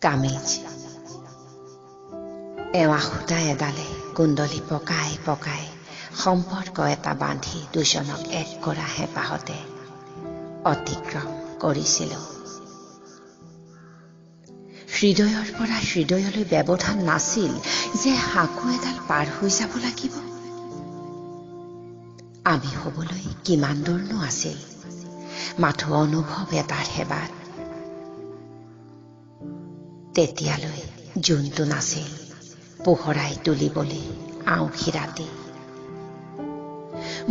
কামিজ এৱা সূতা এডালে কুণ্ডলী পকাই পকাই সম্পৰ্ক এটা বান্ধি দুজনক এক কৰা হেঁপাহতে অতিক্ৰম কৰিছিলোঁ। হৃদয়ৰ পৰা হৃদয়লৈ ব্যৱধান নাছিল যে সাঁকো এডাল পাৰ হৈ যাব লাগিব। আমি হবলৈ কিমান দূৰনো আছিল, মাথো অনুভৱ এটাৰ হেবাত। তেতিয়ালৈ জোনটো নাছিল পোহৰাই তুলিবলৈ আউসী ৰাতি।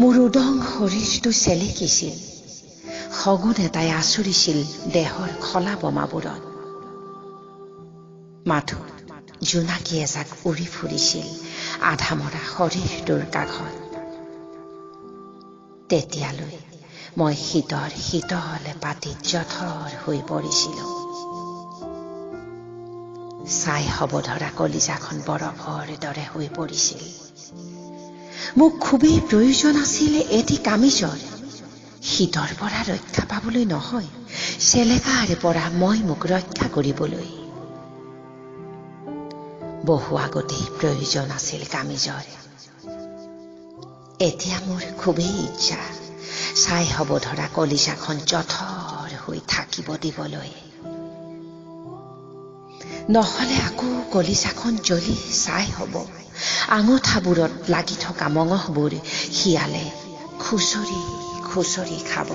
মোৰ উদং শৰীৰটো চেলেকিছিল, সগুণ এটাই আচৰিছিল দেহৰ খলা বোমাবোৰত। মাথো জোনাকী এজাক উৰি ফুৰিছিল আধামৰা শৰীৰটোৰ কাষত। তেতিয়ালৈ মই শীতৰ শীতল পাতিত জঠৰ হৈ পৰিছিলোঁ। ছাই হ'ব ধৰা কলিজাখন বৰফৰ দৰে হৈ পৰিছিল। মোক খুবেই প্ৰয়োজন আছিল এটি কামিজৰ, শীতৰ পৰা ৰক্ষা পাবলৈ নহয়, চেলেকাৰ পৰা মই মোক ৰক্ষা কৰিবলৈ। বহু আগতেই প্ৰয়োজন আছিল কামিজৰ। এতিয়া মোৰ খুবেই ইচ্ছা ছাই হ'ব ধৰা কলিজাখন জঠৰ হৈ থাকিব দিবলৈ। নহলে আকৌ কলিজাখন জ্বলি ছাই হ'ব, আঙঠাবোৰত লাগি থকা মঙহবোৰ শিয়ালে খুচৰি খুচৰি খাব।